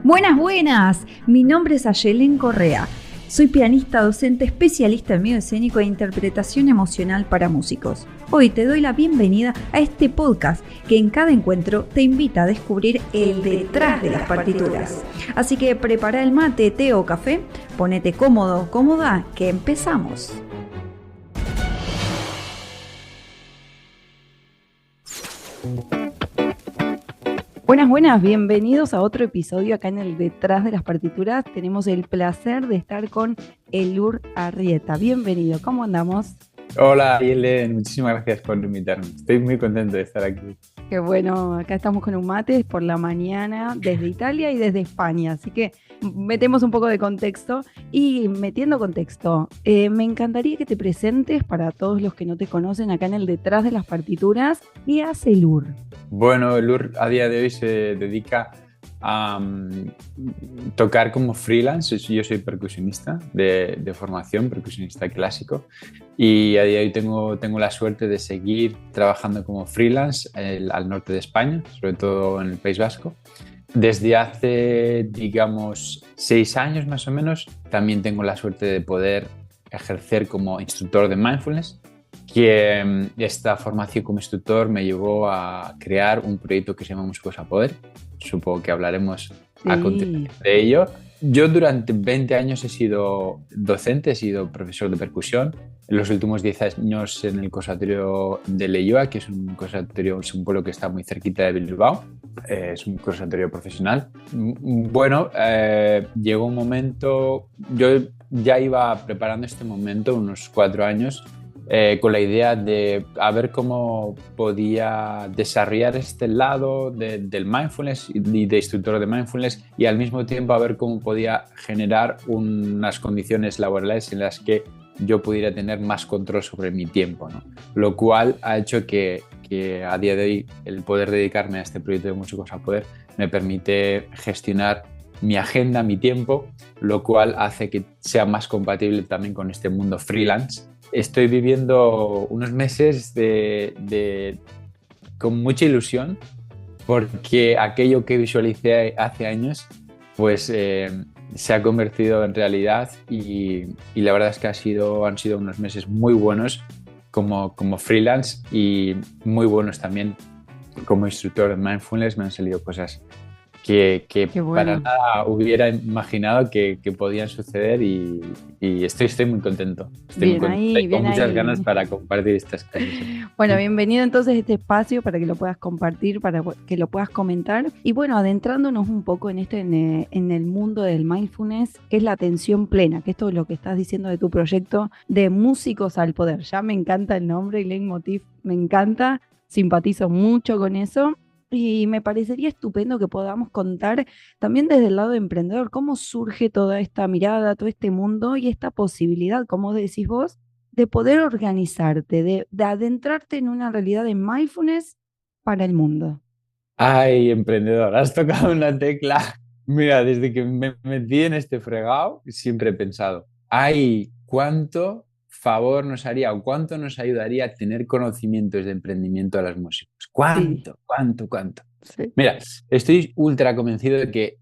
Buenas, buenas. Mi nombre es Ayelen Correa. Soy pianista, docente, especialista en medio escénico e interpretación emocional para músicos. Hoy te doy la bienvenida a este podcast que en cada encuentro te invita a descubrir el detrás de las partituras. Así que prepara el mate, té o café, ponete cómodo, cómoda, que empezamos. Buenas, buenas, bienvenidos a otro episodio acá en el Detrás de las Partituras. Tenemos el placer de estar con Elur Arrieta. Bienvenido, ¿cómo andamos? Hola, Yelen, muchísimas gracias por invitarme. Estoy muy contento de estar aquí. Qué bueno, acá estamos con un mate por la mañana desde Italia y desde España, así que metemos un poco de contexto y metiendo contexto, me encantaría que te presentes para todos los que no te conocen acá en el Detrás de las Partituras. ¿Qué hace Elur? Bueno, Elur a día de hoy se dedica a tocar como freelance. Yo soy percusionista de formación, percusionista clásico, y a día de hoy tengo la suerte de seguir trabajando como freelance al norte de España, sobre todo en el País Vasco. Desde hace, digamos, 6 años más o menos, también tengo la suerte de poder ejercer como instructor de mindfulness, que esta formación como instructor me llevó a crear un proyecto que se llama Músicos a Poder. Supongo que hablaremos a continuación de ello. Yo durante 20 años he sido docente, he sido profesor de percusión. En los últimos 10 años en el Conservatorio de Leioa, que es un conservatorio, es un pueblo que está muy cerquita de Bilbao. Es un conservatorio profesional. Bueno, llegó un momento, yo ya iba preparando este momento unos 4 años, con la idea de a ver cómo podía desarrollar este lado del mindfulness y de instructor de mindfulness, y al mismo tiempo a ver cómo podía generar unas condiciones laborales en las que yo pudiera tener más control sobre mi tiempo, ¿no? Lo cual ha hecho que a día de hoy el poder dedicarme a este proyecto de Músicos a Poder me permite gestionar mi agenda, mi tiempo, lo cual hace que sea más compatible también con este mundo freelance. Estoy viviendo unos meses con mucha ilusión, porque aquello que visualicé hace años pues se ha convertido en realidad, y la verdad es que han sido unos meses muy buenos como freelance y muy buenos también como instructor de mindfulness. Me han salido cosas que bueno, para nada hubiera imaginado que podían suceder, y estoy muy contento. Estoy con muchas ganas para compartir estas cosas. Bueno, bienvenido entonces a este espacio para que lo puedas compartir, para que lo puedas comentar. Y bueno, adentrándonos un poco en en el mundo del mindfulness, que es la atención plena, que esto es lo que estás diciendo de tu proyecto de Músicos al Poder. Ya me encanta el nombre y el leitmotiv, me encanta, simpatizo mucho con eso. Y me parecería estupendo que podamos contar también desde el lado emprendedor cómo surge toda esta mirada, todo este mundo y esta posibilidad, como decís vos, de poder organizarte, de adentrarte en una realidad de mindfulness para el mundo. Ay, emprendedor, has tocado una tecla. Mira, desde que me metí en este fregado, siempre he pensado, ay, cuánto favor nos haría o cuánto nos ayudaría a tener conocimientos de emprendimiento a los músicos. ¿Cuánto? Sí. ¿Cuánto? Sí. Mira, estoy ultra convencido de que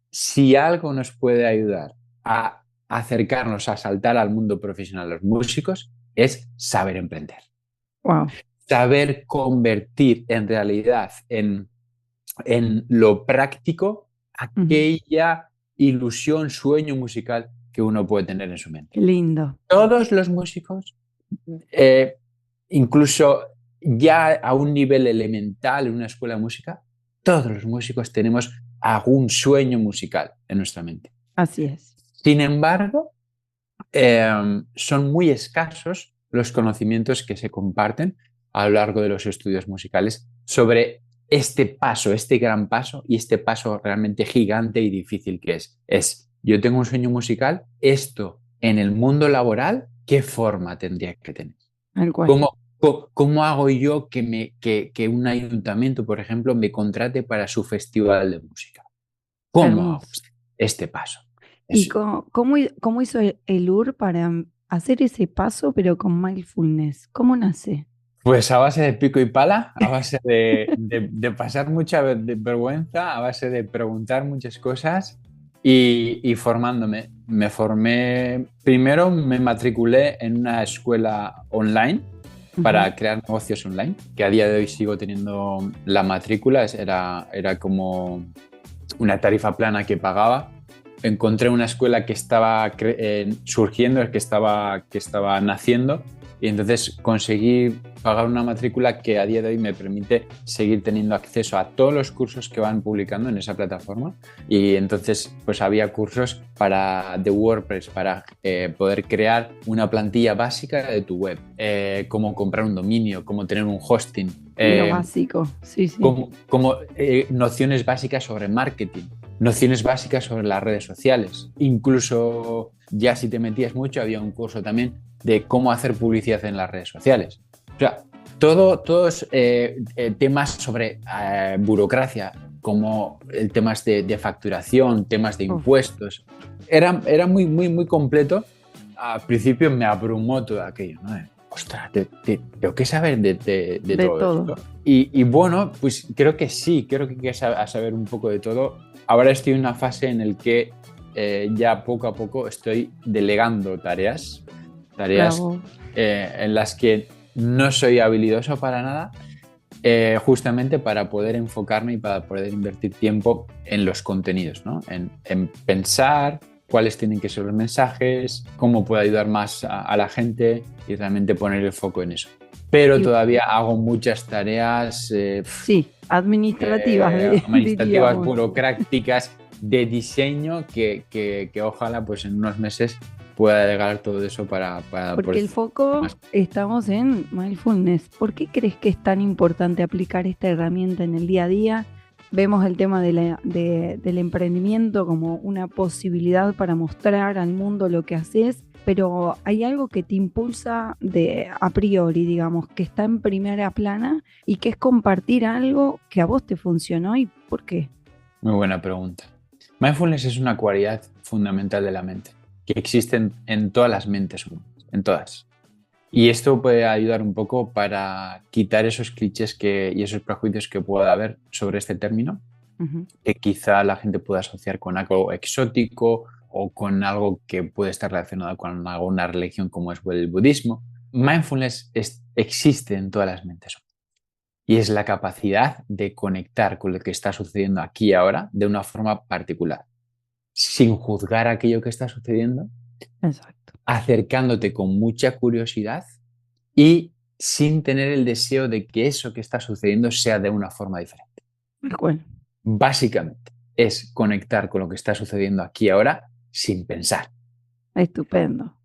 si algo nos puede ayudar a acercarnos, a saltar al mundo profesional de los músicos, es saber emprender. Wow. Saber convertir en realidad, en lo práctico, aquella ilusión, sueño musical que uno puede tener en su mente. Qué lindo. Todos los músicos, incluso ya a un nivel elemental en una escuela de música, todos los músicos tenemos algún sueño musical en nuestra mente. Así es. Sin embargo, son muy escasos los conocimientos que se comparten a lo largo de los estudios musicales sobre este paso, este gran paso, y este paso realmente gigante y difícil que es yo tengo un sueño musical, esto en el mundo laboral, ¿qué forma tendría que tener? ¿Cómo hago yo que un ayuntamiento, por ejemplo, me contrate para su festival de música? ¿Cómo hago este paso? ¿Y cómo hizo Elur para hacer ese paso, pero con mindfulness? ¿Cómo nace? Pues a base de pico y pala, a base de pasar mucha vergüenza, a base de preguntar muchas cosas y formándome. Me formé, primero me matriculé en una escuela online Ujú. para crear negocios online, que a día de hoy sigo teniendo la matrícula, era como una tarifa plana que pagaba. Encontré una escuela que estaba surgiendo, que estaba naciendo, y entonces conseguí pagar una matrícula que a día de hoy me permite seguir teniendo acceso a todos los cursos que van publicando en esa plataforma. Y entonces pues había cursos de WordPress para poder crear una plantilla básica de tu web, cómo comprar un dominio, cómo tener un hosting, Lo básico, sí, sí. como nociones básicas sobre marketing, nociones básicas sobre las redes sociales. Incluso ya si te metías mucho, había un curso también de cómo hacer publicidad en las redes sociales. O sea, todos temas sobre burocracia, como el temas de facturación, temas de Uf, impuestos. Era muy, muy, muy completo. Al principio me abrumó todo aquello, ¿no? Ostras, tengo que saber de de todo todo. esto. Y bueno, pues creo que sí, creo que hay que saber un poco de todo. Ahora estoy en una fase en la que ya poco a poco estoy delegando tareas Bravo. en las que no soy habilidoso para nada, justamente para poder enfocarme y para poder invertir tiempo en los contenidos, ¿no? En pensar cuáles tienen que ser los mensajes, cómo puedo ayudar más a la gente y realmente poner el foco en eso. Pero Y todavía hago muchas tareas sí, administrativas, administrativas, diríamos. burocráticas, de diseño que ojalá pues en unos meses pueda llegar todo eso para Porque el pues, foco más. estamos en mindfulness. ¿Por qué crees que es tan importante aplicar esta herramienta en el día a día? Vemos el tema del emprendimiento como una posibilidad para mostrar al mundo lo que haces, pero hay algo que te impulsa a priori, digamos, que está en primera plana y que es compartir algo que a vos te funcionó y por qué. Muy buena pregunta. Mindfulness es una cualidad fundamental de la mente, que existe en todas las mentes humanas, en todas. Y esto puede ayudar un poco para quitar esos clichés y esos prejuicios que pueda haber sobre este término, Ujú. que quizá la gente pueda asociar con algo exótico o con algo que puede estar relacionado con alguna religión como es el budismo. Mindfulness existe en todas las mentes y es la capacidad de conectar con lo que está sucediendo aquí y ahora de una forma particular, sin juzgar aquello que está sucediendo, Exacto. acercándote con mucha curiosidad y sin tener el deseo de que eso que está sucediendo sea de una forma diferente. Tal cual. Básicamente es conectar con lo que está sucediendo aquí y ahora sin pensar. Estupendo.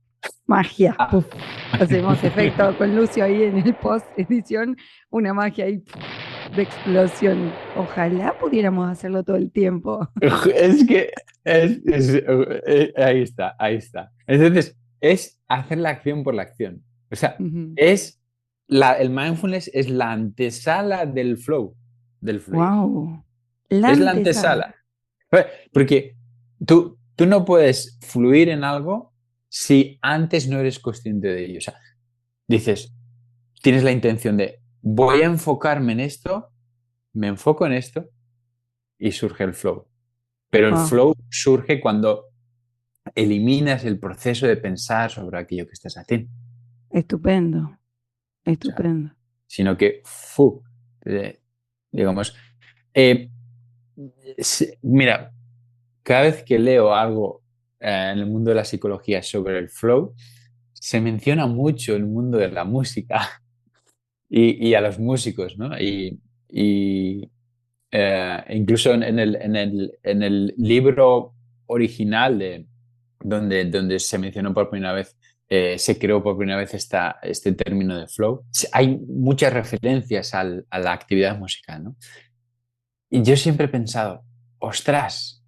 Magia. Ah. Puf. Hacemos efecto con Lucio ahí en el post edición, una magia ahí puf, de explosión. Ojalá pudiéramos hacerlo todo el tiempo. Es que ahí está, ahí está. Entonces, es hacer la acción por la acción. O sea, es el mindfulness es la antesala del flow, del fluir. Wow. La Es la antesala. antesala. Porque tú no puedes fluir en algo si antes no eres consciente de ello. O sea, dices, tienes la intención de, voy a enfocarme en esto, me enfoco en esto y surge el flow. Pero el Wow. flow surge cuando eliminas el proceso de pensar sobre aquello que estás haciendo. Estupendo. O sea, Estupendo. sino que, eh, digamos, eh, mira, cada vez que leo algo en el mundo de la psicología sobre el flow, se menciona mucho el mundo de la música y a los músicos, ¿no? Y, incluso en el libro original donde se mencionó por primera vez, se creó por primera vez este término de flow, hay muchas referencias a la actividad musical, ¿no? Y yo siempre he pensado, ostras,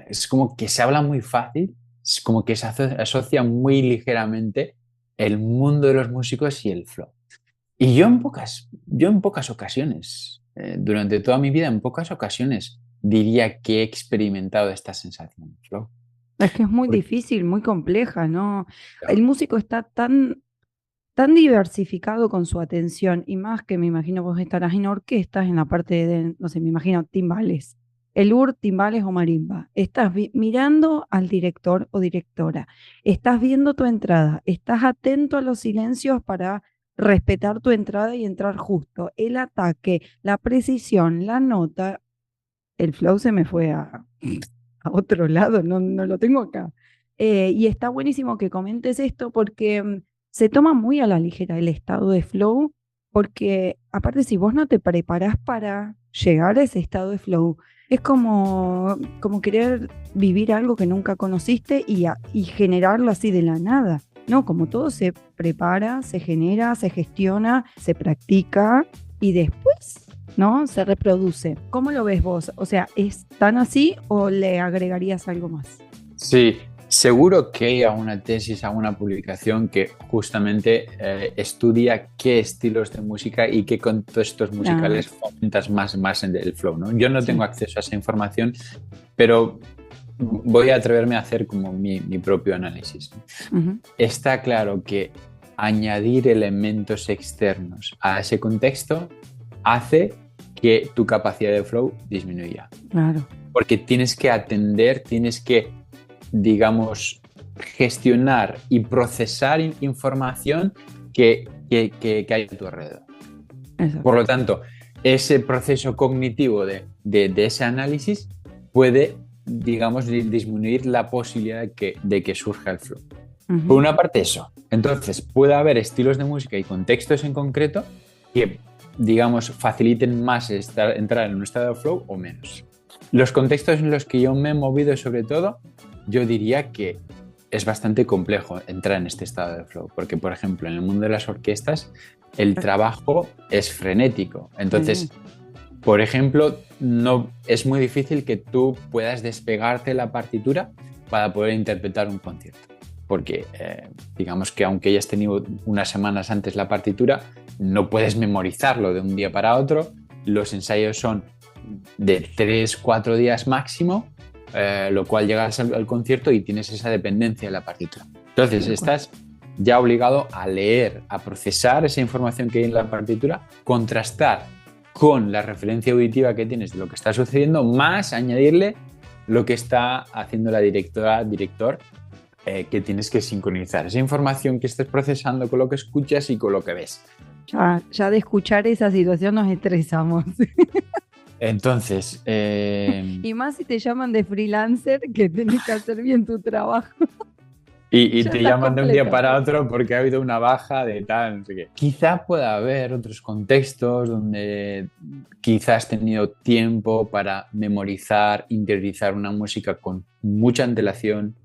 es como que se habla muy fácil, es como que se asocia muy ligeramente el mundo de los músicos y el flow. Y yo en pocas ocasiones, durante toda mi vida, en pocas ocasiones diría que he experimentado esta sensación de flow. Es que es muy Porque, difícil, muy compleja, ¿no? El músico está tan tan diversificado con su atención, y más que me imagino vos estarás en orquestas, en la parte de, no sé, me imagino timbales, el timbales o marimba. Estás mirando al director o directora, estás viendo tu entrada, estás atento a los silencios para respetar tu entrada y entrar justo. El ataque, la precisión, la nota, el flow se me fue a otro lado, no, no lo tengo acá. Y está buenísimo que comentes esto porque se toma muy a la ligera el estado de flow, porque aparte si vos no te preparás para llegar a ese estado de flow, es como querer vivir algo que nunca conociste y generarlo así de la nada. No, como todo se prepara, se genera, se gestiona, se practica y después, ¿no? Se reproduce. ¿Cómo lo ves vos? O sea, ¿es tan así o le agregarías algo más? Sí, seguro que hay alguna tesis, alguna publicación que justamente estudia qué estilos de música y qué contextos Ah, musicales fomentas más en el flow, ¿no? Yo no tengo sí. acceso a esa información, pero voy a atreverme a hacer como mi propio análisis. Ujú, Está claro que añadir elementos externos a ese contexto hace que tu capacidad de flow disminuya. claro. Porque tienes que atender, tienes que, digamos, gestionar y procesar información que hay a tu alrededor. Por Exacto. lo tanto, ese proceso cognitivo de ese análisis puede, digamos, disminuir la posibilidad de que surja el flow. Por Ujú, una parte eso. Entonces, puede haber estilos de música y contextos en concreto que, digamos, faciliten más entrar en un estado de flow o menos. Los contextos en los que yo me he movido sobre todo, yo diría que es bastante complejo entrar en este estado de flow, porque, por ejemplo, en el mundo de las orquestas, el trabajo es frenético. sí, Entonces, por ejemplo, no, es muy difícil que tú puedas despegarte la partitura para poder interpretar un concierto. Porque digamos que aunque hayas tenido unas semanas antes la partitura, no puedes memorizarlo de un día para otro. Los ensayos son de 3 4 días máximo, lo cual llegas al concierto y tienes esa dependencia de la partitura. Entonces, tal cual. estás ya obligado a leer, a procesar esa información que hay en la partitura, contrastar con la referencia auditiva que tienes de lo que está sucediendo, más añadirle lo que está haciendo la directora, director, que tienes que sincronizar esa información que estés procesando con lo que escuchas y con lo que ves. Ya de escuchar esa situación nos estresamos. Entonces, Y más si te llaman de freelancer, que tenés que hacer bien tu trabajo. y Ya te estás llaman de un día completo. para otro porque ha habido una baja de tal, no sé qué. Quizá pueda haber otros contextos donde quizás has tenido tiempo para memorizar, interiorizar una música con mucha antelación.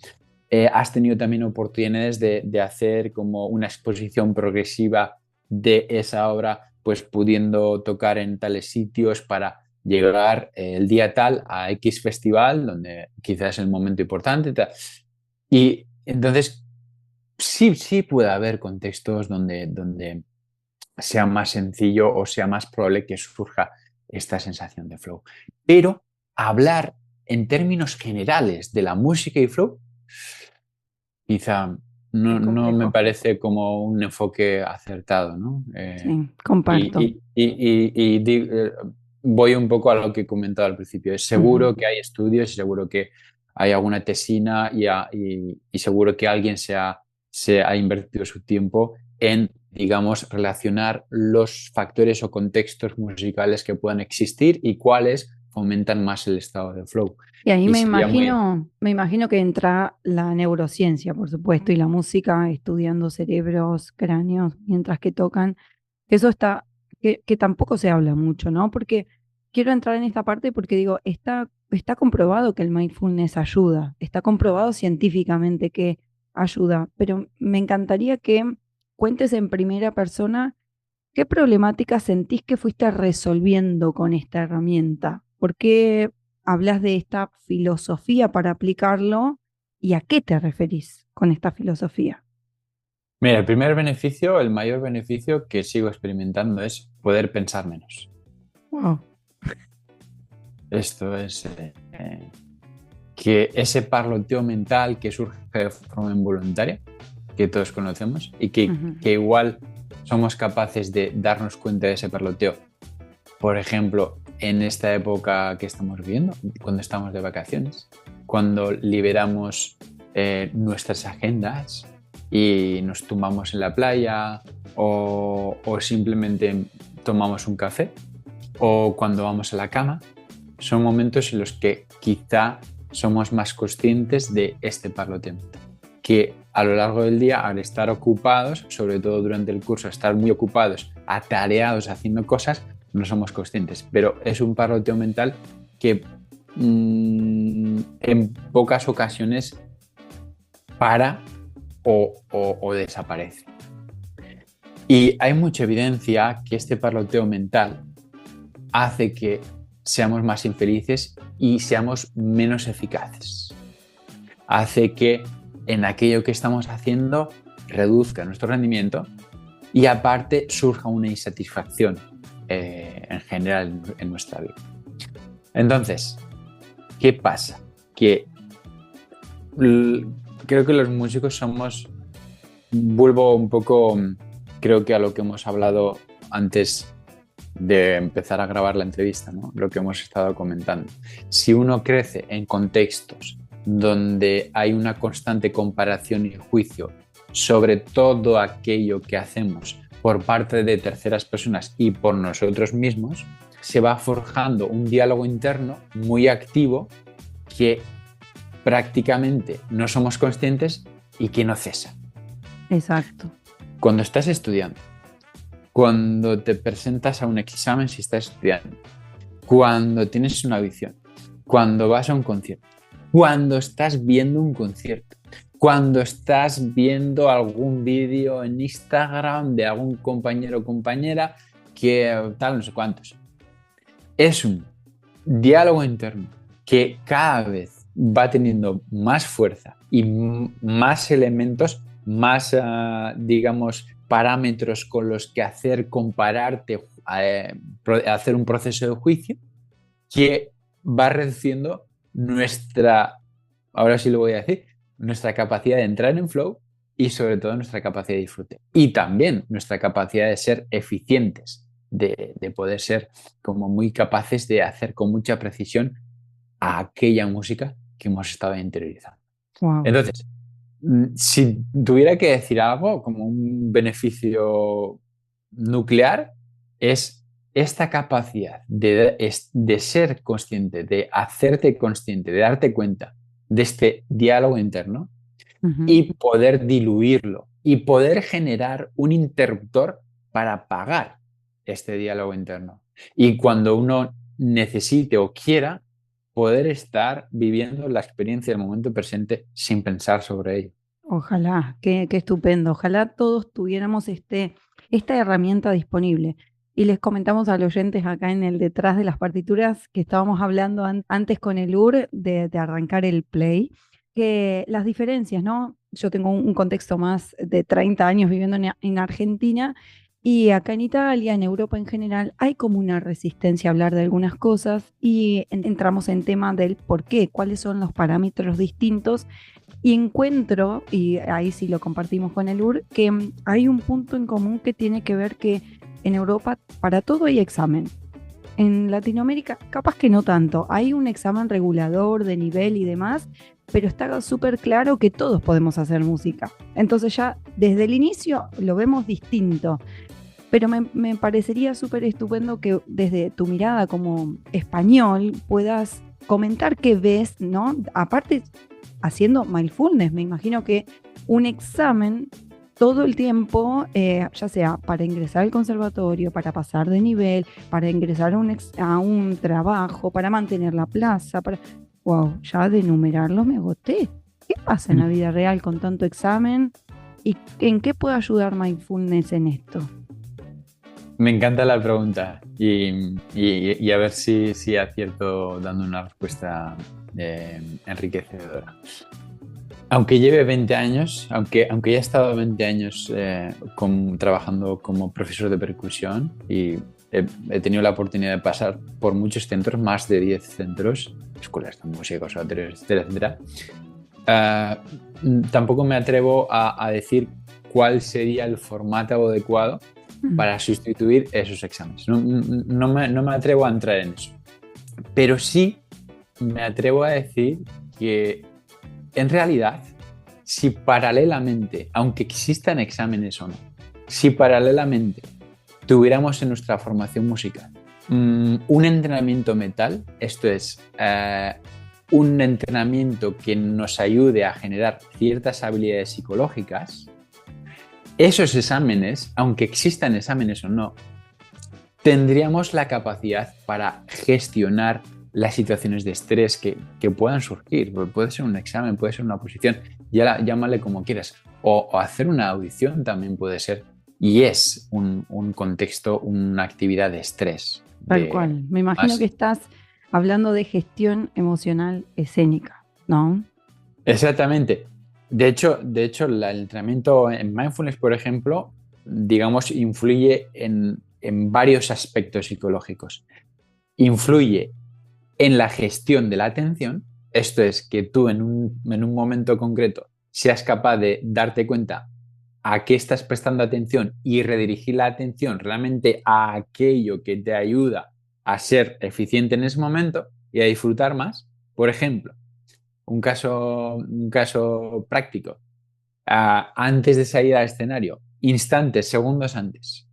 Has tenido también oportunidades de hacer como una exposición progresiva de esa obra, pues pudiendo tocar en tales sitios para llegar el día tal a X festival, donde quizás es el momento importante. Tal. Y entonces sí puede haber contextos donde sea más sencillo o sea más probable que surja esta sensación de flow. Pero hablar en términos generales de la música y flow, quizá Es no me complejo. parece como un enfoque acertado, ¿no? Sí, comparto. Voy un poco a lo que he comentado al principio. Es Ujú. seguro que hay estudios y seguro que hay alguna tesina y seguro que alguien se ha invertido su tiempo en, digamos, relacionar los factores o contextos musicales que puedan existir y cuáles fomentan más el estado de flow. Y ahí Y sería muy... me imagino que entra la neurociencia, por supuesto, y la música, estudiando cerebros, cráneos, mientras que tocan, que eso está, que tampoco se habla mucho, ¿no? Porque quiero entrar en esta parte porque digo, está comprobado que el mindfulness ayuda, está comprobado científicamente que ayuda, pero me encantaría que cuentes en primera persona qué problemática sentís que fuiste resolviendo con esta herramienta. ¿Por qué hablas de esta filosofía para aplicarlo y a qué te referís con esta filosofía? Mira, el primer beneficio, el mayor beneficio que sigo experimentando es poder pensar menos. Wow. Esto es que ese parloteo mental que surge de forma involuntaria, que todos conocemos y que igual somos capaces de darnos cuenta de ese parloteo. Por ejemplo, en esta época que estamos viviendo, cuando estamos de vacaciones, cuando liberamos nuestras agendas y nos tumbamos en la playa o simplemente tomamos un café o cuando vamos a la cama, son momentos en los que quizá somos más conscientes de este parloteo, que a lo largo del día, al estar ocupados, sobre todo durante el curso, estar muy ocupados, atareados, haciendo cosas, no somos conscientes, pero es un parloteo mental que en pocas ocasiones para o desaparece. Y hay mucha evidencia que este parloteo mental hace que seamos más infelices y seamos menos eficaces. Hace que en aquello que estamos haciendo reduzca nuestro rendimiento y aparte surja una insatisfacción en general en nuestra vida. Entonces, ¿qué pasa? Que creo que los músicos vuelvo un poco, creo que a lo que hemos hablado antes de empezar a grabar la entrevista, ¿no? Lo que hemos estado comentando. Si uno crece en contextos donde hay una constante comparación y juicio sobre todo aquello que hacemos por parte de terceras personas y por nosotros mismos, se va forjando un diálogo interno muy activo que prácticamente no somos conscientes y que no cesa. Exacto. Cuando estás estudiando, cuando te presentas a un examen si estás estudiando, cuando tienes una audición, cuando vas a un concierto, cuando estás viendo un concierto, cuando estás viendo algún vídeo en Instagram de algún compañero o compañera que tal, no sé cuántos. Es un diálogo interno que cada vez va teniendo más fuerza y más elementos, más, digamos, parámetros con los que compararte, hacer un proceso de juicio que va reduciendo ahora sí lo voy a decir, nuestra capacidad de entrar en flow y sobre todo nuestra capacidad de disfrute. Y también nuestra capacidad de ser eficientes, de poder ser como muy capaces de hacer con mucha precisión a aquella música que hemos estado interiorizando. Wow. Entonces, si tuviera que decir algo como un beneficio nuclear, es esta capacidad de ser consciente, de hacerte consciente, de darte cuenta de este diálogo interno y poder diluirlo y poder generar un interruptor para apagar este diálogo interno. Y cuando uno necesite o quiera, poder estar viviendo la experiencia del momento presente sin pensar sobre ello. Ojalá, qué estupendo. Ojalá todos tuviéramos esta herramienta disponible. Y les comentamos a los oyentes acá en el detrás de las partituras que estábamos hablando antes con el UR de arrancar el play, que las diferencias, ¿no? Yo tengo un contexto más de 30 años viviendo en Argentina y acá en Italia, en Europa en general, hay como una resistencia a hablar de algunas cosas y entramos en tema del por qué, cuáles son los parámetros distintos. Y encuentro, y ahí sí lo compartimos con el UR, que hay un punto en común que tiene que ver que en Europa para todo hay examen. En Latinoamérica capaz que no tanto. Hay un examen regulador de nivel y demás, pero está súper claro que todos podemos hacer música. Entonces ya desde el inicio lo vemos distinto. Pero me parecería súper estupendo que desde tu mirada como español puedas comentar qué ves, ¿no? Aparte, haciendo mindfulness, me imagino que un examen todo el tiempo, ya sea para ingresar al conservatorio, para pasar de nivel, para ingresar a un trabajo, para mantener la plaza, Wow, ya de enumerarlo me agoté. ¿Qué pasa en la vida real con tanto examen? ¿Y en qué puede ayudar mindfulness en esto? Me encanta la pregunta y a ver si acierto dando una respuesta enriquecedora. Aunque lleve 20 años, aunque ya he estado 20 años trabajando como profesor de percusión y he tenido la oportunidad de pasar por muchos centros, más de 10 centros, escuelas de música, conservatorios, etcétera, etcétera, Tampoco me atrevo a decir cuál sería el formato adecuado para sustituir esos exámenes. No me atrevo a entrar en eso. Pero sí me atrevo a decir que en realidad, si paralelamente, aunque existan exámenes o no, si paralelamente tuviéramos en nuestra formación musical un entrenamiento mental, esto es, un entrenamiento que nos ayude a generar ciertas habilidades psicológicas, esos exámenes, aunque existan exámenes o no, tendríamos la capacidad para gestionar las situaciones de estrés que puedan surgir. Puede ser un examen, puede ser una oposición, llámale como quieras. O hacer una audición también puede ser. Y es un contexto, una actividad de estrés. Tal cual. Me imagino que estás hablando de gestión emocional escénica, ¿no? Exactamente. De hecho, el entrenamiento en mindfulness, por ejemplo, digamos, influye en varios aspectos psicológicos. Influye en la gestión de la atención, esto es, que tú en un momento concreto seas capaz de darte cuenta a qué estás prestando atención y redirigir la atención realmente a aquello que te ayuda a ser eficiente en ese momento y a disfrutar más. Por ejemplo, un caso práctico. Antes de salir al escenario, instantes, segundos antes,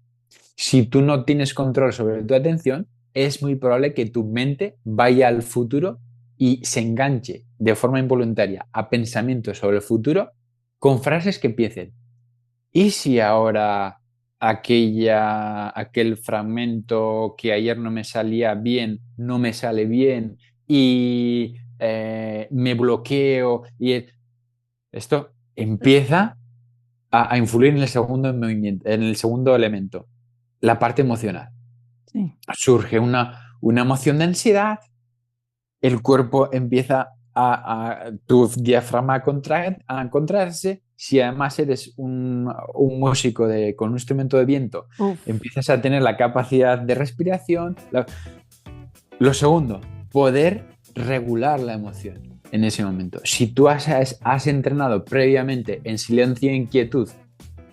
si tú no tienes control sobre tu atención, es muy probable que tu mente vaya al futuro y se enganche de forma involuntaria a pensamientos sobre el futuro con frases que empiecen: ¿y si ahora aquel fragmento que ayer no me salía bien, no me sale bien y me bloqueo? Esto empieza a influir en el segundo movimiento, en el segundo elemento, la parte emocional. Sí. Surge una emoción de ansiedad, el cuerpo empieza tu diafragma a contraerse. Si además eres un músico con un instrumento de viento, empiezas a tener la capacidad de respiración. Lo segundo, poder regular la emoción en ese momento. Si tú has entrenado previamente en silencio e inquietud,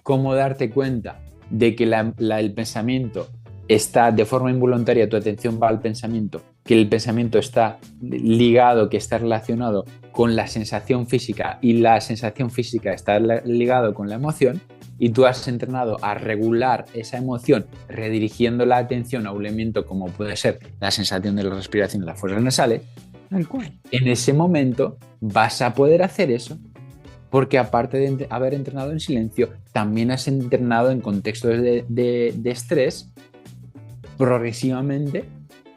cómo darte cuenta de que el pensamiento está de forma involuntaria, tu atención va al pensamiento, que el pensamiento está ligado, que está relacionado con la sensación física y la sensación física está ligado con la emoción, y tú has entrenado a regular esa emoción redirigiendo la atención a un elemento como puede ser la sensación de la respiración y las fosas nasales. Tal cual. En ese momento vas a poder hacer eso porque aparte de haber entrenado en silencio, también has entrenado en contextos de estrés progresivamente,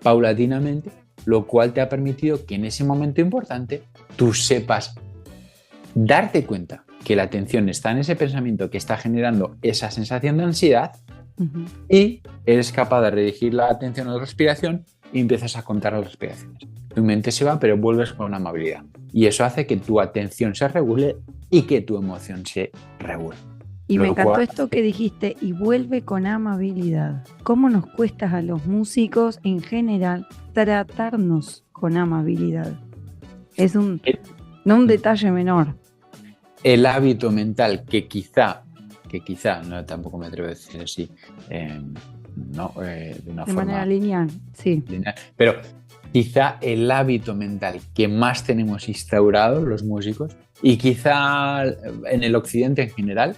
paulatinamente, lo cual te ha permitido que en ese momento importante tú sepas darte cuenta que la atención está en ese pensamiento que está generando esa sensación de ansiedad, y eres capaz de redirigir la atención a la respiración y empiezas a contar las respiraciones. Tu mente se va, pero vuelves con amabilidad. Y eso hace que tu atención se regule y que tu emoción se regule. Y me encantó esto que dijiste, y vuelve con amabilidad. ¿Cómo nos cuesta a los músicos en general tratarnos con amabilidad? Es un detalle menor. El hábito mental que quizá, no, tampoco me atrevo a decir así, de una forma manera lineal, sí. Lineal, pero quizá el hábito mental que más tenemos instaurado los músicos, y quizá en el occidente en general,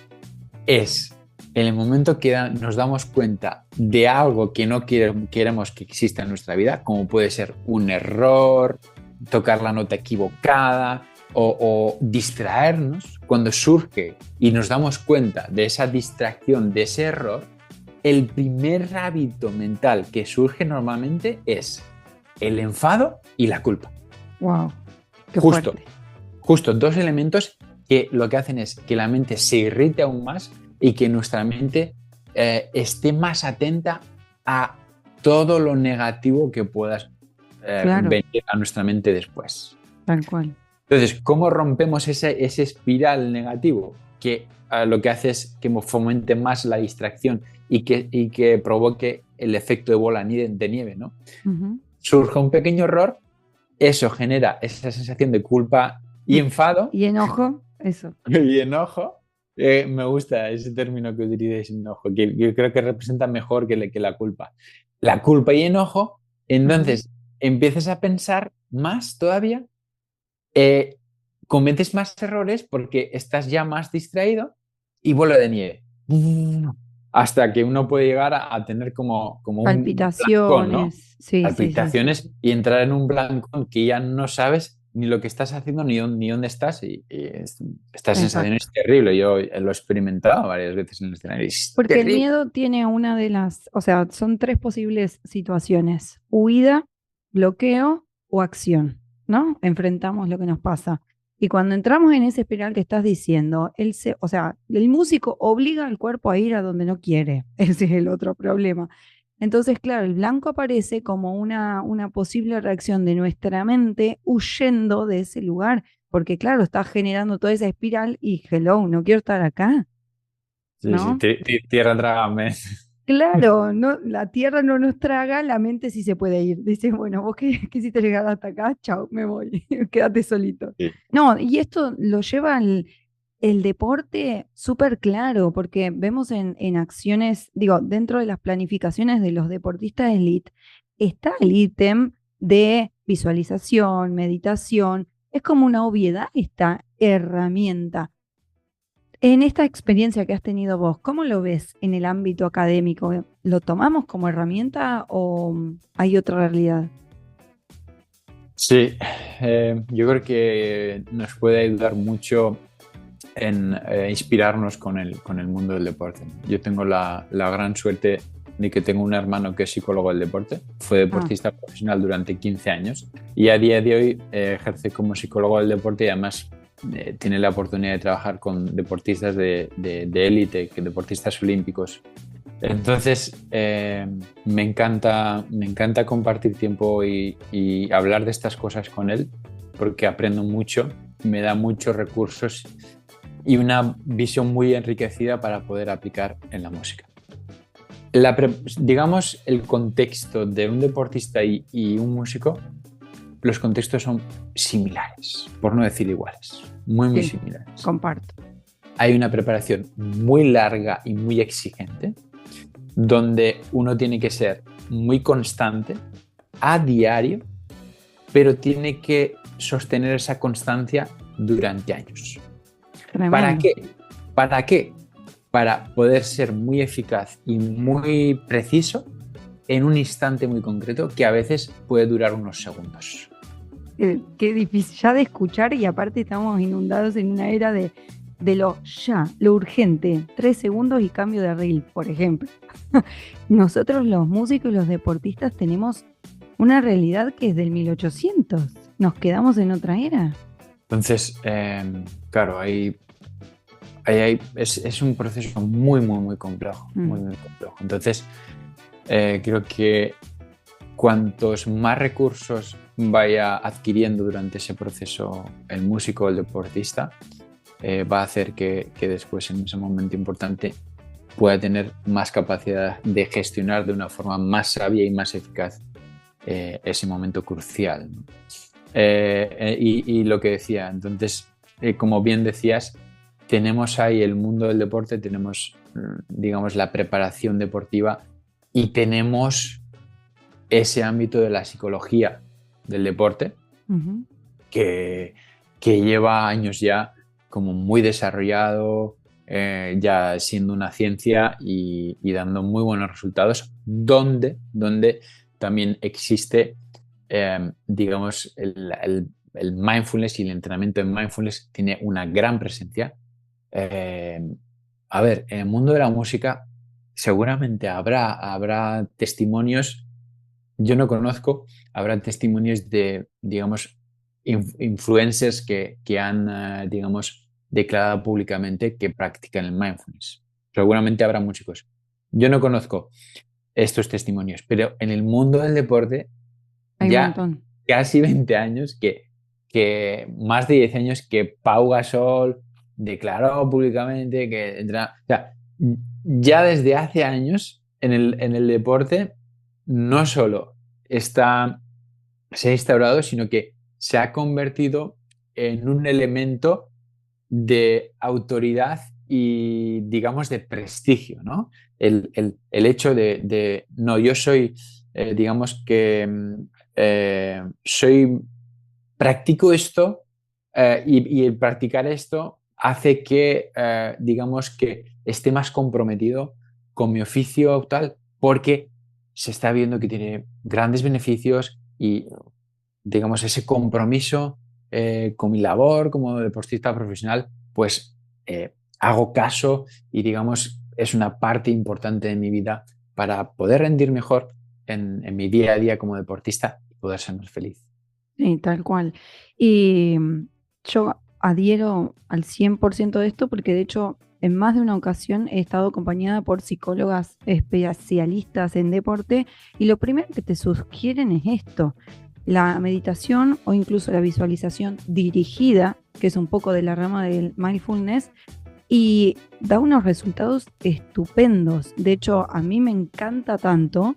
es en el momento que nos damos cuenta de algo que no queremos que exista en nuestra vida, como puede ser un error, tocar la nota equivocada o distraernos. Cuando surge y nos damos cuenta de esa distracción, de ese error, el primer hábito mental que surge normalmente es el enfado y la culpa. ¡Wow! ¡Qué fuerte! Justo dos elementos que lo que hacen es que la mente se irrite aún más y que nuestra mente esté más atenta a todo lo negativo que pueda venir a nuestra mente después. Tal cual. Entonces, ¿cómo rompemos ese espiral negativo? Que lo que hace es que fomente más la distracción y que provoque el efecto de bola de nieve, ¿no? Surge un pequeño error, eso genera esa sensación de culpa Y enfado Y enojo, eso. y enojo. Me gusta ese término que utilizáis, enojo, que yo creo que representa mejor que la culpa. La culpa y enojo, Ajá. entonces empiezas a pensar más todavía, eh, cometes más errores porque estás ya más distraído y bola de nieve. Hasta que uno puede llegar a tener como un blancón, ¿no? Palpitaciones, sí, sí, sí, sí. Palpitaciones y entrar en un blancón que ya no sabes ni lo que estás haciendo ni dónde estás. Esta sensación Exacto. es terrible. Yo lo he experimentado varias veces en el escenario. Es Porque el terrible. miedo tiene una de las, o sea, son tres posibles situaciones: huida, bloqueo o acción, ¿no? Enfrentamos lo que nos pasa. Y cuando entramos en esa espiral que estás diciendo, o sea, el músico obliga al cuerpo a ir a donde no quiere. Ese es el otro problema. Entonces, claro, el blanco aparece como una posible reacción de nuestra mente huyendo de ese lugar, porque claro, está generando toda esa espiral y hello, no quiero estar acá, Sí, sí, ¿no? tierra trágame. Claro, no, la tierra no nos traga, la mente sí se puede ir. Dice, bueno, vos quisiste llegar hasta acá, chao, me voy, quédate solito. Sí. No, y esto lo lleva el deporte súper claro, porque vemos en acciones, digo, dentro de las planificaciones de los deportistas elite, está el ítem de visualización, meditación, es como una obviedad esta herramienta. En esta experiencia que has tenido vos, ¿cómo lo ves en el ámbito académico? ¿Lo tomamos como herramienta o hay otra realidad? Sí, yo creo que nos puede ayudar mucho en inspirarnos con el mundo del deporte. Yo tengo la gran suerte de que tengo un hermano que es psicólogo del deporte, fue Ah, deportista profesional durante 15 años y a día de hoy ejerce como psicólogo del deporte y además tiene la oportunidad de trabajar con deportistas de élite, deportistas olímpicos. Entonces, me encanta compartir tiempo y hablar de estas cosas con él porque aprendo mucho, me da muchos recursos y una visión muy enriquecida para poder aplicar en la música. Digamos, el contexto de un deportista y un músico, los contextos son similares, por no decir iguales, muy, muy sí, similares. comparto. Hay una preparación muy larga y muy exigente, donde uno tiene que ser muy constante a diario, pero tiene que sostener esa constancia durante años. ¿Para Tremendo. qué? ¿Para qué? Para poder ser muy eficaz y muy preciso en un instante muy concreto que a veces puede durar unos segundos. Qué difícil ya de escuchar y aparte estamos inundados en una era de lo ya, lo urgente. 3 segundos y cambio de reel, por ejemplo. Nosotros los músicos y los deportistas tenemos una realidad que es del 1800. Nos quedamos en otra era. Entonces, claro, es un proceso muy, muy, muy complejo, muy, Mm. muy complejo. Entonces, creo que cuantos más recursos vaya adquiriendo durante ese proceso el músico o el deportista, va a hacer que después, en ese momento importante, pueda tener más capacidad de gestionar de una forma más sabia y más eficaz ese momento crucial, ¿no? Y lo que decía, entonces, como bien decías, tenemos ahí el mundo del deporte, tenemos, digamos, la preparación deportiva y tenemos ese ámbito de la psicología del deporte Ujú. que, que lleva años ya como muy desarrollado, ya siendo una ciencia y dando muy buenos resultados, donde también existe, digamos, el mindfulness y el entrenamiento en mindfulness tiene una gran presencia. Eh, a ver, en el mundo de la música seguramente habrá testimonios, yo no conozco, habrá testimonios de, digamos, influencers que han, digamos, declarado públicamente que practican el mindfulness. Seguramente habrá músicos. Yo no conozco estos testimonios, pero en el mundo del deporte Hay un ya montón. casi 20 años, que más de 10 años que Pau Gasol declaró públicamente o sea, ya desde hace años en el deporte no solo se ha instaurado, sino que se ha convertido en un elemento de autoridad y, digamos, de prestigio, ¿no? El hecho de, no, yo soy, digamos que practico esto y el practicar esto hace que, digamos, que esté más comprometido con mi oficio tal, porque se está viendo que tiene grandes beneficios y, digamos, ese compromiso con mi labor como deportista profesional, pues hago caso y, digamos, es una parte importante de mi vida para poder rendir mejor en mi día a día como deportista y poder ser más feliz. Sí, tal cual. Y yo adhiero al 100% de esto porque de hecho en más de una ocasión he estado acompañada por psicólogas especialistas en deporte y lo primero que te sugieren es esto, la meditación o incluso la visualización dirigida, que es un poco de la rama del mindfulness, y da unos resultados estupendos. De hecho, a mí me encanta tanto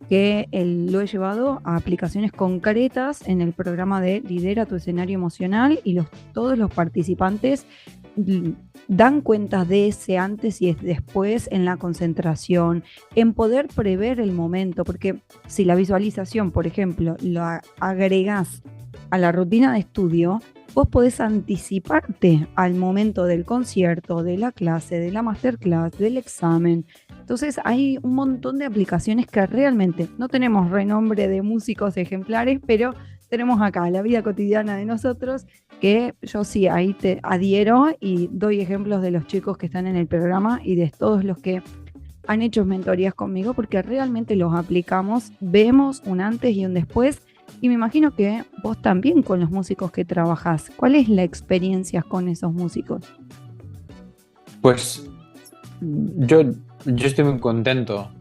que lo he llevado a aplicaciones concretas en el programa de Lidera tu escenario emocional y todos los participantes dan cuenta de ese antes y después en la concentración, en poder prever el momento, porque si la visualización, por ejemplo, lo agregás a la rutina de estudio, vos podés anticiparte al momento del concierto, de la clase, de la masterclass, del examen. Entonces hay un montón de aplicaciones que realmente no tenemos renombre de músicos ejemplares, pero tenemos acá la vida cotidiana de nosotros, que yo sí ahí te adhiero y doy ejemplos de los chicos que están en el programa y de todos los que han hecho mentorías conmigo, porque realmente los aplicamos, vemos un antes y un después. Y me imagino que vos también con los músicos que trabajás, ¿cuál es la experiencia con esos músicos? Pues yo estoy muy contento.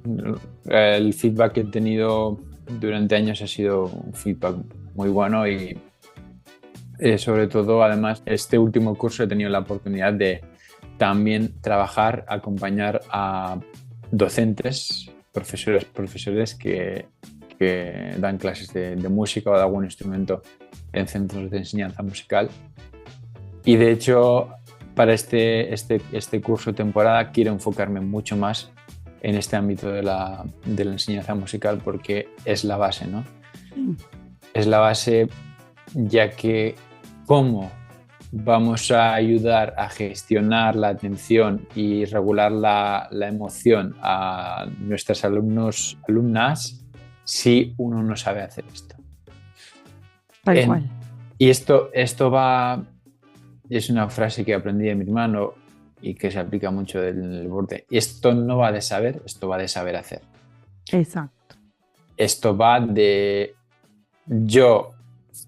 El feedback que he tenido durante años ha sido un feedback muy bueno y sobre todo, además, este último curso he tenido la oportunidad de también trabajar, acompañar a docentes, profesores que dan clases de música o de algún instrumento en centros de enseñanza musical. Y de hecho, para este curso temporada quiero enfocarme mucho más en este ámbito de la enseñanza musical porque es la base, ¿no? Es la base, ya que cómo vamos a ayudar a gestionar la atención y regular la emoción a nuestros alumnas si uno no sabe hacer esto. Tal cual. Y esto va, es una frase que aprendí de mi hermano y que se aplica mucho en el deporte. Y esto no va de saber, esto va de saber hacer. Exacto. Esto va de yo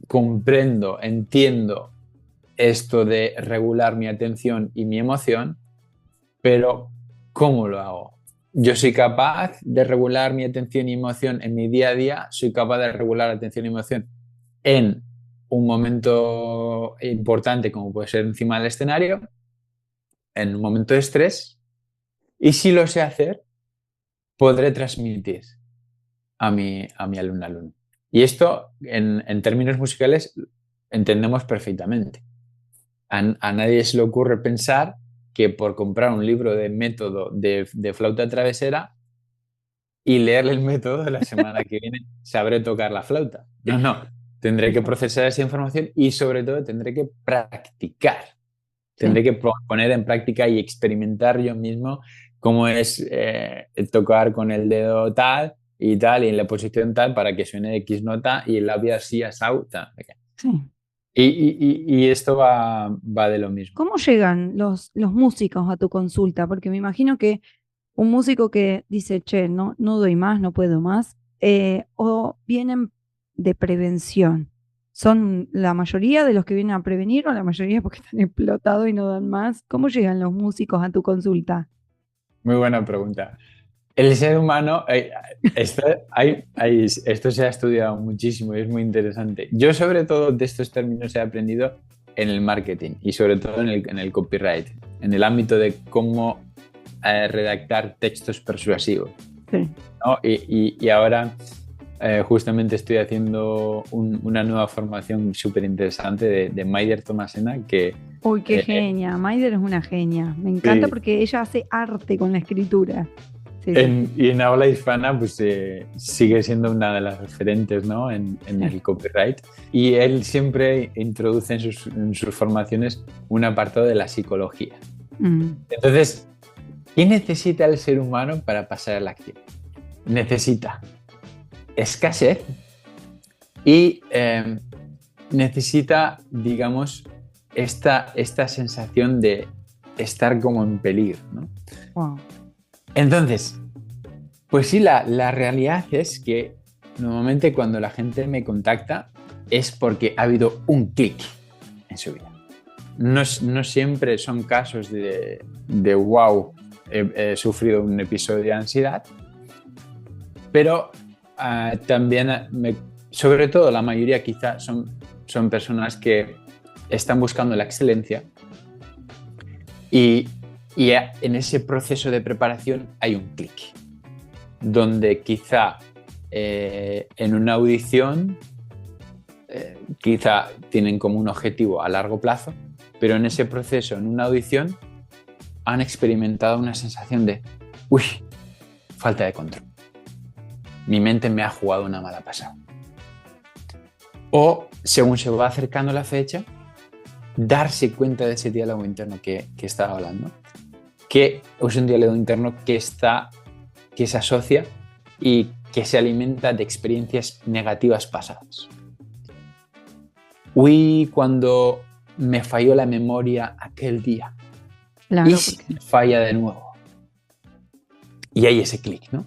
comprendo, entiendo esto de regular mi atención y mi emoción, pero ¿cómo lo hago? Yo soy capaz de regular mi atención y emoción en mi día a día, soy capaz de regular atención y emoción en un momento importante como puede ser encima del escenario, en un momento de estrés, y si lo sé hacer, podré transmitir a mi alumno. Y esto, en términos musicales, entendemos perfectamente. A nadie se le ocurre pensar que por comprar un libro de método de flauta travesera y leerle el método de la semana que viene sabré tocar la flauta. No. Tendré que procesar esa información y sobre todo tendré que practicar. Tendré que poner en práctica y experimentar yo mismo cómo es tocar con el dedo tal y en la posición tal para que suene X nota y el labio así asau tal. Sí. Y esto va de lo mismo. ¿Cómo llegan los músicos a tu consulta? Porque me imagino que un músico que dice, che, no doy más, no puedo más, o vienen de prevención. ¿Son la mayoría de los que vienen a prevenir o la mayoría porque están explotados y no dan más? ¿Cómo llegan los músicos a tu consulta? Muy buena pregunta. El ser humano, esto se ha estudiado muchísimo y es muy interesante. Yo sobre todo de estos términos he aprendido en el marketing y sobre todo en el copyright, en el ámbito de cómo redactar textos persuasivos. Sí. ¿No? Y ahora justamente estoy haciendo una nueva formación súper interesante de Maider Tomasena que Uy, qué genia. Maider es una genia. Me encanta sí, porque ella hace arte con la escritura. Sí, sí, y en habla hispana pues sigue siendo una de las referentes, ¿no? en sí. el copyright. Y él siempre introduce en sus formaciones un apartado de la psicología. Mm, Entonces, ¿qué necesita el ser humano para pasar a la acción? Necesita escasez y necesita, digamos, esta sensación de estar como en peligro, ¿no? wow. Entonces, pues sí, la realidad es que normalmente cuando la gente me contacta es porque ha habido un clic en su vida. No siempre son casos de wow, he sufrido un episodio de ansiedad, pero también, sobre todo la mayoría quizá son personas que están buscando la excelencia y, y en ese proceso de preparación hay un clic, donde quizá en una audición quizá tienen como un objetivo a largo plazo, pero en ese proceso, en una audición, han experimentado una sensación de, uy, falta de control. Mi mente me ha jugado una mala pasada. O, según se va acercando la fecha, darse cuenta de ese diálogo interno que estaba hablando, que es un diálogo interno que se asocia y que se alimenta de experiencias negativas pasadas. Uy, cuando me falló la memoria aquel día. ¿Y Claro, si porque. me falla de nuevo? Y hay ese clic, ¿no?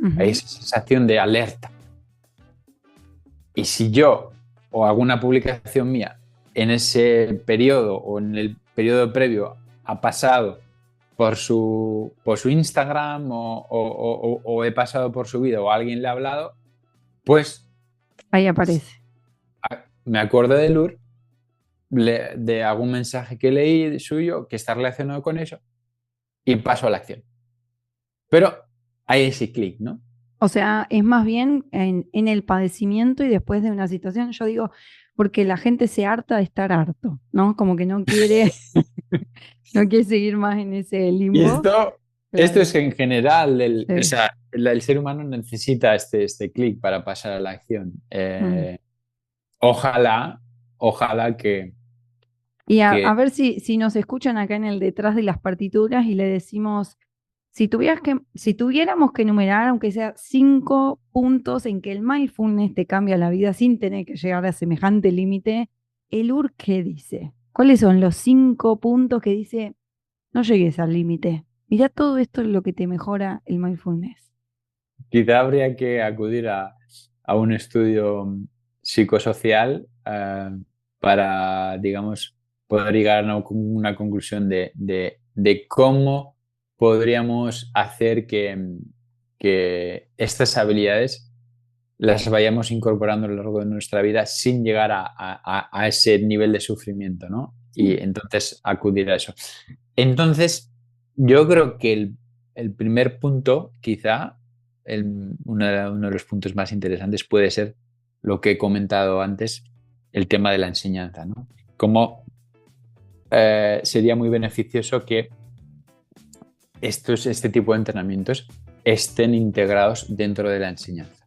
Hay Ujú. esa sensación de alerta. Y si yo o alguna publicación mía en ese periodo o en el periodo previo ha pasado por su Instagram o he pasado por su vida o alguien le ha hablado, pues Ahí aparece. me acuerdo de Lur, de algún mensaje que leí suyo que está relacionado con eso y paso a la acción. Pero hay ese clic, ¿no? O sea, es más bien en el padecimiento y después de una situación, yo digo, porque la gente se harta de estar harto, ¿no? Como que no quiere, no quiere seguir más en ese Y limbo. esto Claro, es que en general, o sí. sea, el ser humano necesita este clic para pasar a la acción. Mm. Ojalá, ojalá Y a que ver si nos escuchan acá en el detrás de las partituras y le decimos, si tuviéramos que enumerar, aunque sea 5 puntos en que el mindfulness te cambia la vida sin tener que llegar a semejante límite, el UR, ¿qué dice? ¿Cuáles son los 5 puntos que dice, no llegues al límite? Mirá, todo esto es lo que te mejora el mindfulness. quizá habría que acudir a un estudio psicosocial para, digamos, poder llegar a una conclusión de cómo podríamos hacer que estas habilidades las vayamos incorporando a lo largo de nuestra vida sin llegar a ese nivel de sufrimiento, ¿no? Sí. Y entonces acudir a eso. Entonces, yo creo que el primer punto, quizá, uno de los puntos más interesantes puede ser lo que he comentado antes, el tema de la enseñanza, ¿no? Cómo sería muy beneficioso que este tipo de entrenamientos estén integrados dentro de la enseñanza.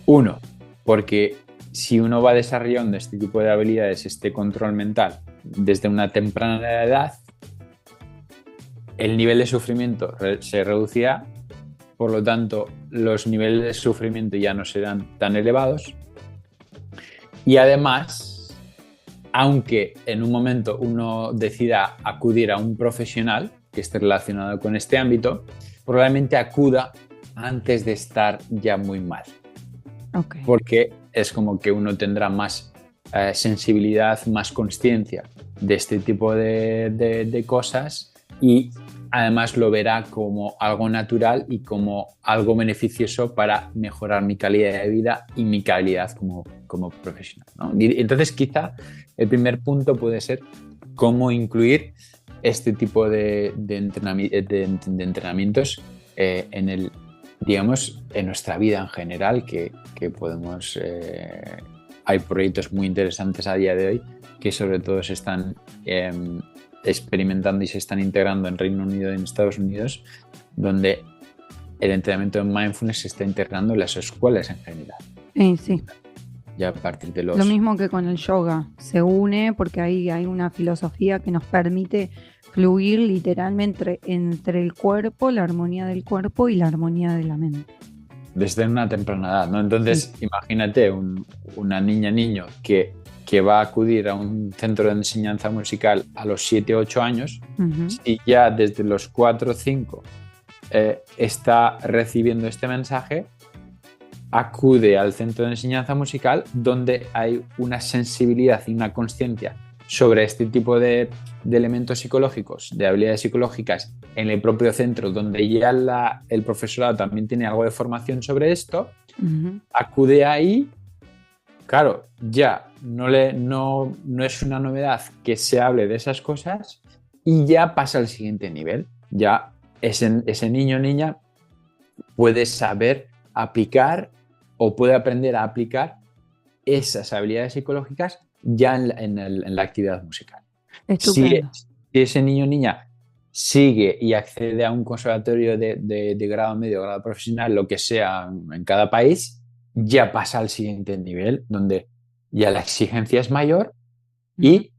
Uno, porque si uno va desarrollando este tipo de habilidades, este control mental, desde una temprana edad, el nivel de sufrimiento se reducirá, por lo tanto, los niveles de sufrimiento ya no serán tan elevados. Y además, aunque en un momento uno decida acudir a un profesional que esté relacionado con este ámbito, probablemente acuda antes de estar ya muy mal, Ok. porque es como que uno tendrá más sensibilidad, más conciencia de este tipo de cosas y además lo verá como algo natural y como algo beneficioso para mejorar mi calidad de vida y mi calidad como profesional, ¿no? Y entonces quizá el primer punto puede ser cómo incluir este tipo de entrenamientos en digamos, en nuestra vida en general, que podemos... hay proyectos muy interesantes a día de hoy que sobre todo se están experimentando y se están integrando en Reino Unido y en Estados Unidos, donde el entrenamiento en mindfulness se está integrando en las escuelas en general. Sí. Ya a partir de Lo mismo que con el yoga, se une porque ahí hay una filosofía que nos permite fluir literalmente entre el cuerpo, la armonía del cuerpo y la armonía de la mente. Desde una temprana edad, ¿no? Entonces, sí. Imagínate una niño que va a acudir a un centro de enseñanza musical a los 7, 8 años, y ya desde los 4 o 5 está recibiendo este mensaje, acude al centro de enseñanza musical donde hay una sensibilidad y una consciencia sobre este tipo de elementos psicológicos, de habilidades psicológicas en el propio centro, donde ya el profesorado también tiene algo de formación sobre esto, acude ahí. Claro, ya no es una novedad que se hable de esas cosas y ya pasa al siguiente nivel. Ya ese niño o niña puede saber aplicar o puede aprender a aplicar esas habilidades psicológicas ya en la actividad musical. Si ese niño o niña sigue y accede a un conservatorio de grado medio, grado profesional, lo que sea en cada país, ya pasa al siguiente nivel, donde ya la exigencia es mayor y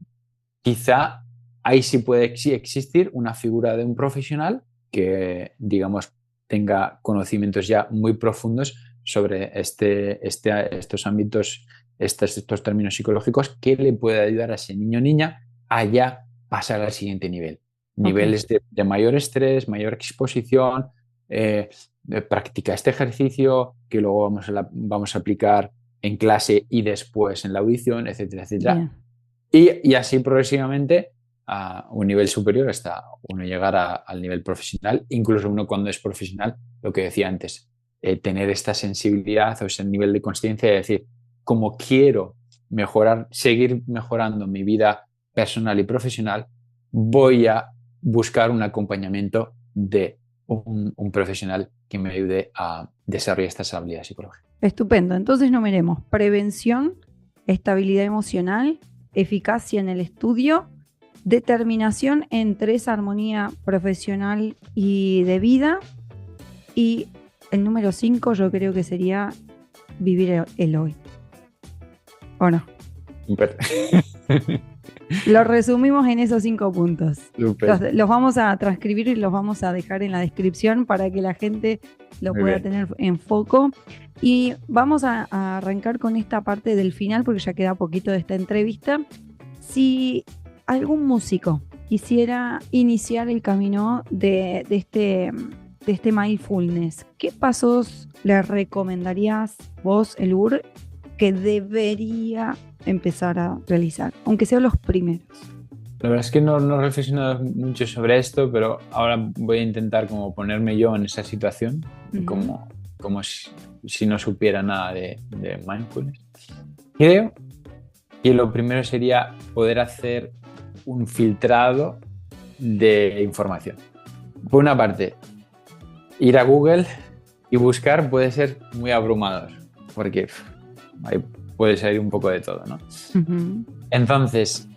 quizá ahí sí puede existir una figura de un profesional que, digamos, tenga conocimientos ya muy profundos sobre estos ámbitos, estos términos psicológicos, que le puede ayudar a ese niño o niña a ya pasar al siguiente nivel. Niveles de mayor estrés, mayor exposición, practica este ejercicio que luego vamos a aplicar en clase y después en la audición, etcétera, etcétera. Y así progresivamente a un nivel superior hasta uno llegar al nivel profesional. Incluso uno cuando es profesional, lo que decía antes, tener esta sensibilidad o ese nivel de consciencia de decir, como quiero mejorar, seguir mejorando mi vida personal y profesional, voy a buscar un acompañamiento de un profesional que me ayude a desarrollar estas habilidades psicológicas. Estupendo. Entonces numeremos: prevención, estabilidad emocional, eficacia en el estudio, determinación entre esa armonía profesional y de vida, y el número 5 yo creo que sería vivir el hoy. ¿O no? Super. Lo resumimos en esos 5 puntos. Los vamos a transcribir y los vamos a dejar en la descripción para que la gente lo pueda tener en foco. Y vamos a arrancar con esta parte del final porque ya queda poquito de esta entrevista. Si algún músico quisiera iniciar el camino de este mindfulness, ¿qué pasos le recomendarías vos, Elur, que debería empezar a realizar, aunque sean los primeros? La verdad es que no he reflexionado mucho sobre esto, pero ahora voy a intentar como ponerme yo en esa situación, como si no supiera nada de mindfulness. Creo que lo primero sería poder hacer un filtrado de información. Por una parte, ir a Google y buscar puede ser muy abrumador, porque ahí puede salir un poco de todo, ¿no? Entonces,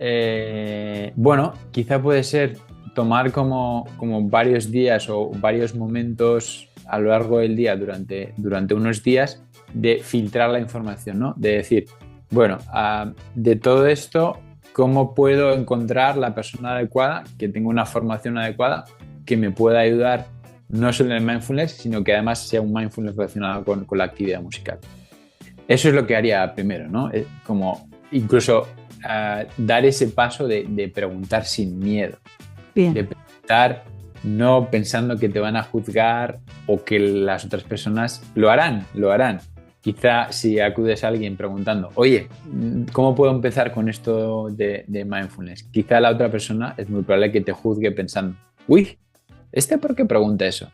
bueno, quizá puede ser tomar como varios días o varios momentos a lo largo del día, durante unos días, de filtrar la información, ¿no? De decir, bueno, de todo esto, ¿cómo puedo encontrar la persona adecuada, que tenga una formación adecuada, que me pueda ayudar no solo en el mindfulness, sino que además sea un mindfulness relacionado con la actividad musical? Eso es lo que haría primero, ¿no? Como incluso dar ese paso de preguntar sin miedo. Bien. De preguntar no pensando que te van a juzgar o que las otras personas lo harán. Quizá si acudes a alguien preguntando, oye, ¿cómo puedo empezar con esto de mindfulness? Quizá la otra persona es muy probable que te juzgue pensando, uy, ¿por qué pregunta eso?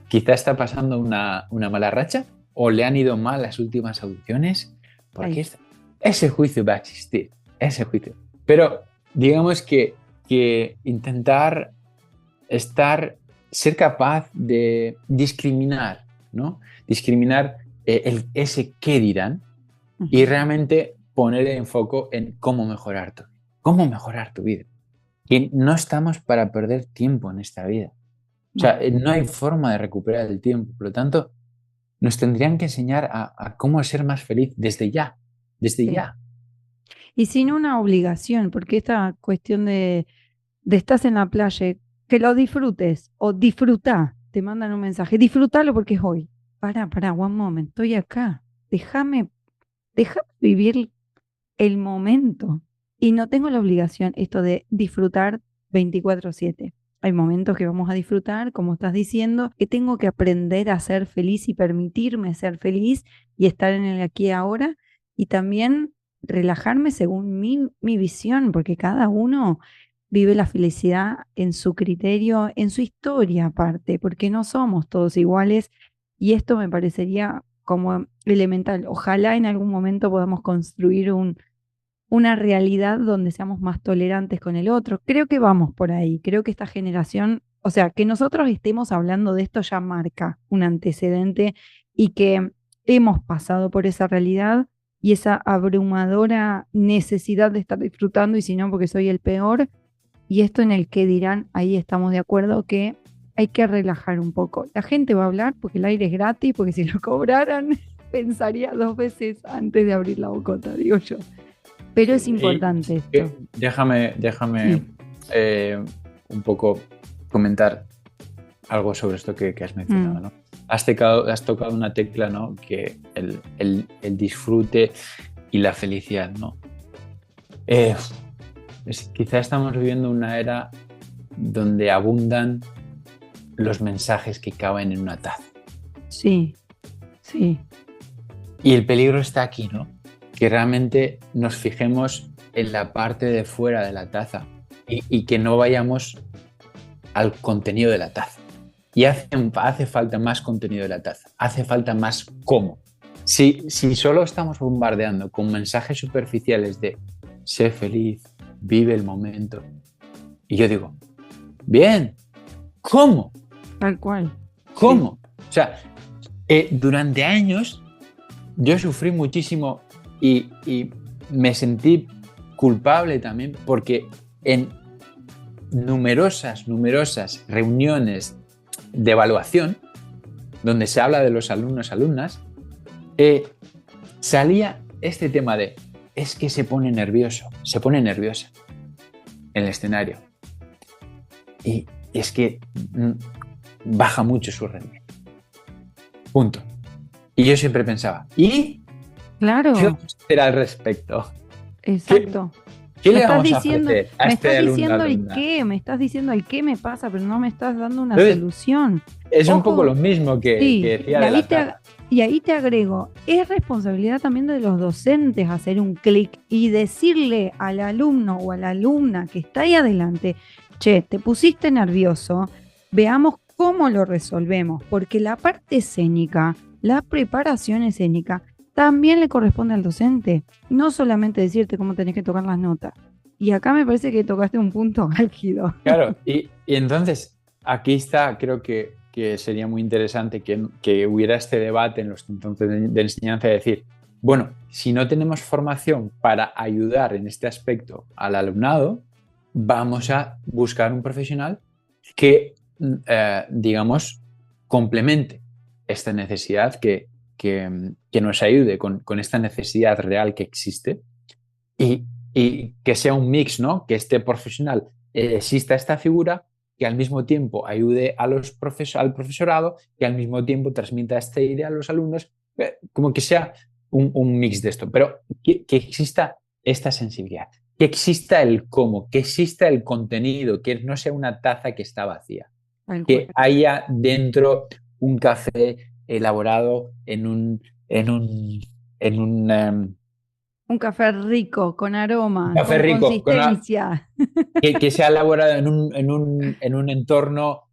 Quizá está pasando una mala racha o le han ido mal las últimas audiciones. Porque ese juicio va a existir, ese juicio. Pero digamos que intentar ser capaz de discriminar ¿no? Discriminar ese qué dirán y Ujú. realmente poner el enfoque en cómo mejorar tu vida. Que no estamos para perder tiempo en esta vida. O No. sea, no hay forma de recuperar el tiempo. Por lo tanto, nos tendrían que enseñar a cómo ser más feliz desde Sí. ya. Y sin una obligación, porque esta cuestión de estás en la playa, que lo disfrutes o disfrutá, te mandan un mensaje, disfrútalo porque es hoy. Para, one moment, estoy acá. Déjame vivir el momento. Y no tengo la obligación esto de disfrutar 24/7. Hay momentos que vamos a disfrutar, como estás diciendo, que tengo que aprender a ser feliz y permitirme ser feliz y estar en el aquí y ahora. Y también relajarme según mi visión, porque cada uno vive la felicidad en su criterio, en su historia aparte, porque no somos todos iguales. Y esto me parecería como elemental. Ojalá en algún momento podamos construir una realidad donde seamos más tolerantes con el otro. Creo que vamos por ahí. Creo que esta generación, o sea, que nosotros estemos hablando de esto ya marca un antecedente y que hemos pasado por esa realidad y esa abrumadora necesidad de estar disfrutando y si no, porque soy el peor. Y esto en el que dirán, ahí estamos de acuerdo que hay que relajar un poco. La gente va a hablar porque el aire es gratis, porque si lo cobraran, pensaría dos veces antes de abrir la bocota, digo yo. Pero es Y importante esto. déjame Sí. un poco comentar algo sobre esto que has mencionado, Mm, ¿no? Has tocado una tecla, ¿no? Que el disfrute y la felicidad, ¿no? Eh, quizá estamos viviendo una era donde abundan los mensajes que caben en una taza. sí, sí, Y el peligro está aquí, ¿no? Que realmente nos fijemos en la parte de fuera de la taza y que no vayamos al contenido de la taza. Y hace falta más contenido de la taza, hace falta más cómo. Si solo estamos bombardeando con mensajes superficiales de sé feliz, vive el momento, y yo digo, bien, ¿cómo? tal cual. Sí, ¿Cómo? O sea, durante años yo sufrí muchísimo y me sentí culpable también porque en numerosas reuniones de evaluación, donde se habla de los alumnos, alumnas, salía este tema de, es que se pone nerviosa en el escenario. Y es que baja mucho su rendimiento. Punto. Y yo siempre pensaba, ¿y qué claro, vamos a hacer al respecto? ¿Qué, exacto. qué Me le estás vamos a diciendo, ofrecer a me este estás alumno, diciendo el alumna? qué, me estás diciendo el qué me pasa, pero no me estás dando una Entonces, solución. es un poco Ojo, lo mismo que sí, decía de la taza. y ahí te agrego, es responsabilidad también de los docentes hacer un clic y decirle al alumno o a la alumna que está ahí adelante, che, te pusiste nervioso, veamos cómo lo resolvemos, porque la parte escénica, la preparación escénica, también le corresponde al docente, no solamente decirte cómo tenés que tocar las notas. Y acá me parece que tocaste un punto álgido. Claro, y entonces aquí está, creo que sería muy interesante que hubiera este debate en los entonces de enseñanza de decir, bueno, si no tenemos formación para ayudar en este aspecto al alumnado, vamos a buscar un profesional que, digamos, complemente esta necesidad, que nos ayude con esta necesidad real que existe y, y que sea un mix, ¿no? Que este profesional exista esta figura que al mismo tiempo ayude a al profesorado, que al mismo tiempo transmita esta idea a los alumnos, como que sea un mix de esto, pero que exista esta sensibilidad, que exista el cómo, que exista el contenido, que no sea una taza que está vacía, Tal cual. que haya dentro un café elaborado en en un Un café rico, con aroma, café con rico, consistencia. que se ha elaborado en un entorno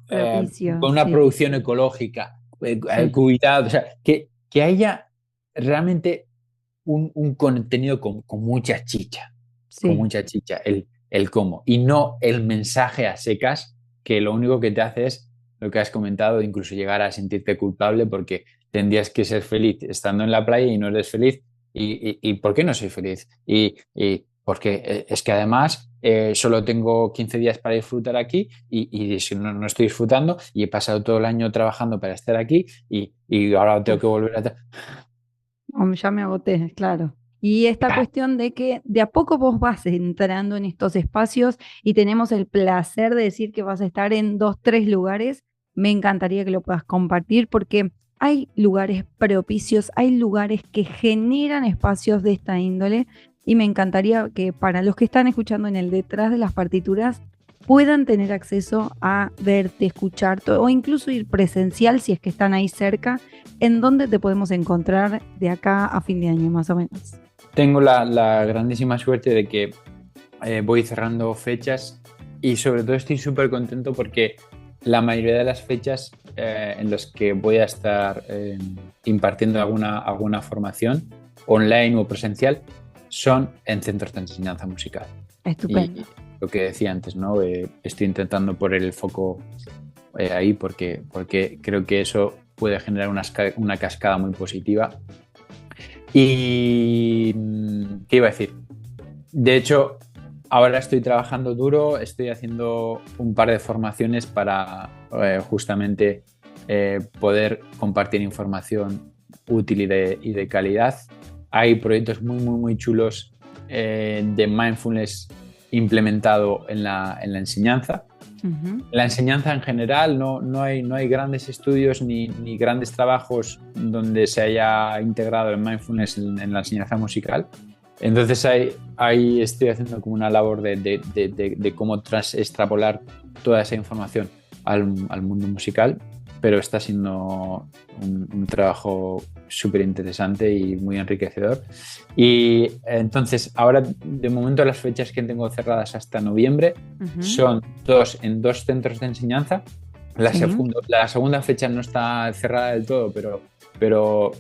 Propicio, con una sí, producción ecológica, sí, cuidado, o sea, que haya realmente un contenido con sí. mucha chicha, el cómo, y no el mensaje a secas que lo único que te hace es lo que has comentado, incluso llegar a sentirte culpable porque tendrías que ser feliz estando en la playa y no eres feliz. ¿Y por qué no soy feliz? Y porque es que además solo tengo 15 días para disfrutar aquí y si no, no estoy disfrutando y he pasado todo el año trabajando para estar aquí y ahora tengo que Uf. volver a... Ya me agoté, claro. Y esta cuestión de que de a poco vos vas entrando en estos espacios y tenemos el placer de decir que vas a estar en 2, 3 lugares, me encantaría que lo puedas compartir porque hay lugares propicios, hay lugares que generan espacios de esta índole y me encantaría que para los que están escuchando en el detrás de las partituras puedan tener acceso a verte, escucharte o incluso ir presencial si es que están ahí cerca. ¿En dónde te podemos encontrar de acá a fin de año, más o menos? Tengo la grandísima suerte de que voy cerrando fechas y sobre todo estoy súper contento porque la mayoría de las fechas en las que voy a estar impartiendo alguna formación online o presencial son en centros de enseñanza musical. Estupendo. Y lo que decía antes, ¿no? Estoy intentando poner el foco ahí porque creo que eso puede generar una cascada muy positiva. Y, ¿qué iba a decir? De hecho, ahora estoy trabajando duro, estoy haciendo un par de formaciones para justamente poder compartir información útil y de calidad. Hay proyectos muy, muy, muy chulos de mindfulness implementado en la enseñanza. Uh-huh. La enseñanza en general no hay grandes estudios ni grandes trabajos donde se haya integrado el mindfulness en la enseñanza musical. Entonces ahí estoy haciendo como una labor de cómo extrapolar toda esa información al mundo musical, pero está siendo un trabajo súper interesante y muy enriquecedor. Y entonces ahora de momento las fechas que tengo cerradas hasta noviembre son en dos centros de enseñanza. La segunda fecha no está cerrada del todo, pero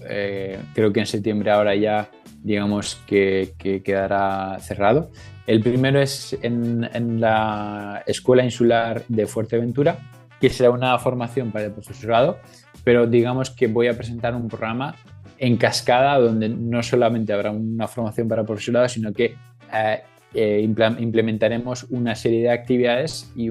creo que en septiembre ahora ya digamos que quedará cerrado. El primero es en la Escuela Insular de Fuerteventura, que será una formación para el profesorado, pero digamos que voy a presentar un programa en cascada donde no solamente habrá una formación para el profesorado, sino que implementaremos una serie de actividades y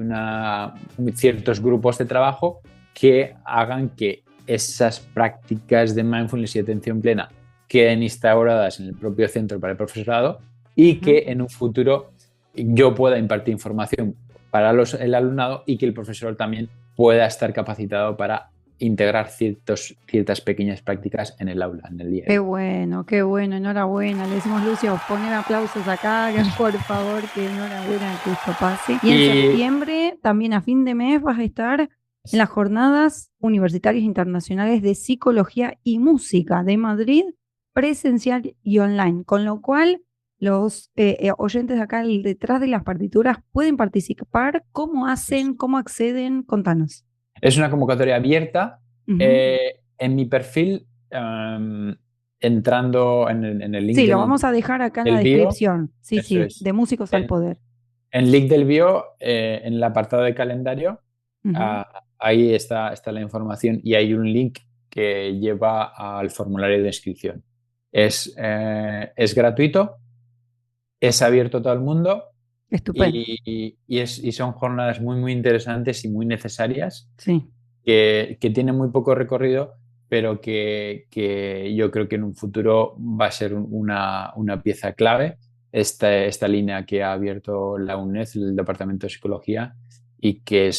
ciertos grupos de trabajo que hagan que esas prácticas de mindfulness y atención plena queden instauradas en el propio centro para el profesorado y que en un futuro yo pueda impartir información para el alumnado y que el profesor también pueda estar capacitado para integrar ciertas pequeñas prácticas en el aula, en el día. Qué bueno, enhorabuena. Le decimos, Lucio, poner aplausos acá, que por favor, que enhorabuena que esto pase. Y en septiembre, también a fin de mes, vas a estar en las Jornadas Universitarias Internacionales de Psicología y Música de Madrid, presencial y online, con lo cual los oyentes de acá detrás de las partituras pueden participar. ¿Cómo hacen? ¿Cómo acceden? Contanos. Es una convocatoria abierta. En mi perfil, entrando en el link sí, lo vamos a dejar acá en la descripción. Bio, sí, de Músicos al Poder. En el link del bio, en el apartado de calendario, ahí está la información y hay un link que lleva al formulario de inscripción. Es gratuito, es abierto a todo el mundo. Estupendo. Y son jornadas muy, muy interesantes y muy necesarias. Sí. Que tienen muy poco recorrido, pero que yo creo que en un futuro va a ser una pieza clave esta línea que ha abierto la UNED, el Departamento de Psicología, y que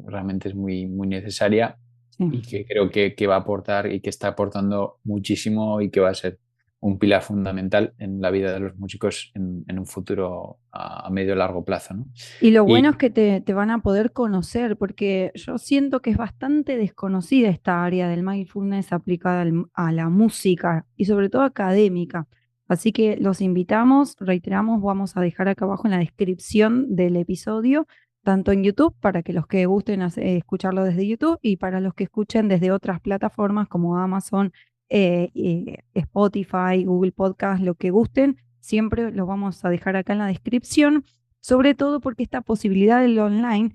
realmente es muy, muy necesaria y que creo que va a aportar y que está aportando muchísimo y que va a ser un pilar fundamental en la vida de los músicos en un futuro a medio y largo plazo, ¿no? Y lo bueno es que te van a poder conocer, porque yo siento que es bastante desconocida esta área del mindfulness aplicada a la música y sobre todo académica. Así que los invitamos, reiteramos, vamos a dejar acá abajo en la descripción del episodio, tanto en YouTube, para que los que gusten escucharlo desde YouTube, y para los que escuchen desde otras plataformas como Amazon, Spotify, Google Podcast, lo que gusten, siempre lo vamos a dejar acá en la descripción, sobre todo porque esta posibilidad del online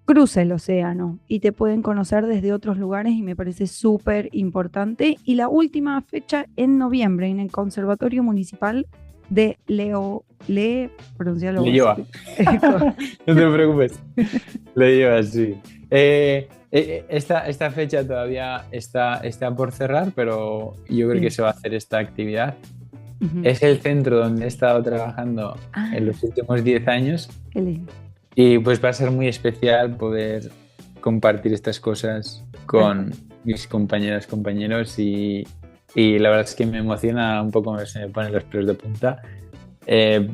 cruza el océano y te pueden conocer desde otros lugares y me parece súper importante. Y la última fecha en noviembre en el Conservatorio Municipal de pronuncialo. Le lleva. No te preocupes. Le lleva, sí. Esta fecha todavía está por cerrar, pero yo creo que se va a hacer esta actividad. Uh-huh. Es el centro donde he estado trabajando en los últimos 10 años. Qué lindo. Y pues va a ser muy especial poder compartir estas cosas con mis compañeras, compañeros y la verdad es que me emociona un poco, se me ponen los pelos de punta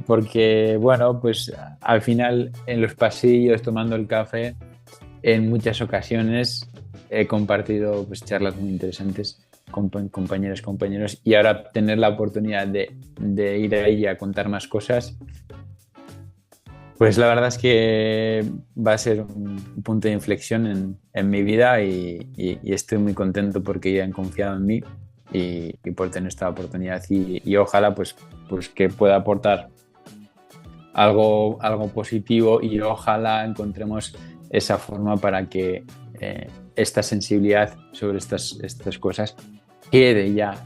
porque, bueno, pues al final en los pasillos tomando el café en muchas ocasiones he compartido pues charlas muy interesantes con compañeras, compañeros y ahora tener la oportunidad de ir ahí a contar más cosas. Pues la verdad es que va a ser un punto de inflexión en mi vida y estoy muy contento porque ya han confiado en mí y por tener esta oportunidad y ojalá pues que pueda aportar algo positivo y ojalá encontremos esa forma para que esta sensibilidad sobre estas cosas quede ya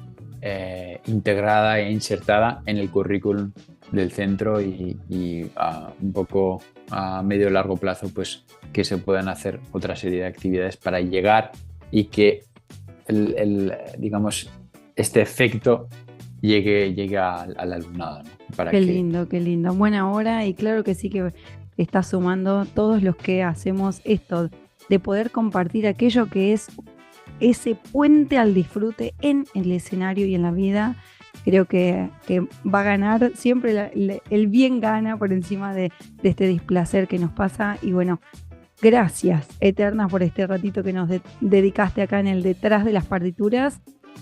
integrada e insertada en el currículum del centro y un poco a medio y largo plazo pues que se puedan hacer otra serie de actividades para llegar y que digamos este efecto llegue al alumnado, ¿no? Qué lindo, qué lindo. Buena hora y claro que sí que está sumando todos los que hacemos esto de poder compartir aquello que es ese puente al disfrute en el escenario y en la vida. Creo que va a ganar, siempre el bien gana por encima de este displacer que nos pasa. Y bueno, gracias eternas por este ratito que nos dedicaste acá en el detrás de las partituras.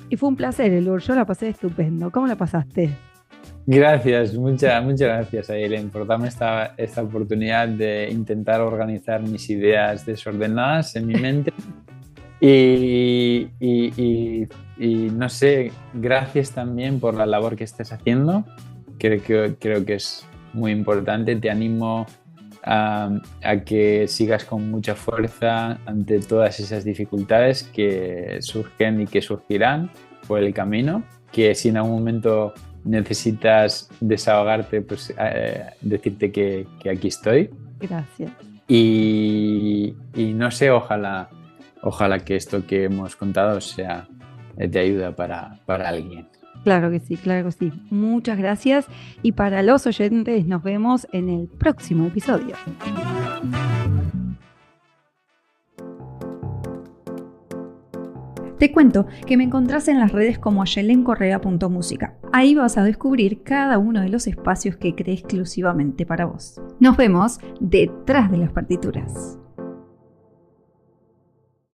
Y fue un placer, Elur, yo la pasé estupendo. ¿Cómo la pasaste? Gracias, muchas gracias, Aileen, por darme esta oportunidad de intentar organizar mis ideas desordenadas en mi mente. Y no sé, gracias también por la labor que estés haciendo. Creo que es muy importante. Te animo a que sigas con mucha fuerza ante todas esas dificultades que surgen y que surgirán por el camino. Que si en algún momento necesitas desahogarte, pues decirte que aquí estoy. Gracias. Y no sé, ojalá que esto que hemos contado sea de ayuda para alguien. Claro que sí, claro que sí. Muchas gracias. Y para los oyentes, nos vemos en el próximo episodio. Te cuento que me encontrás en las redes como ayelencorrea.musica. Ahí vas a descubrir cada uno de los espacios que creé exclusivamente para vos. Nos vemos detrás de las partituras.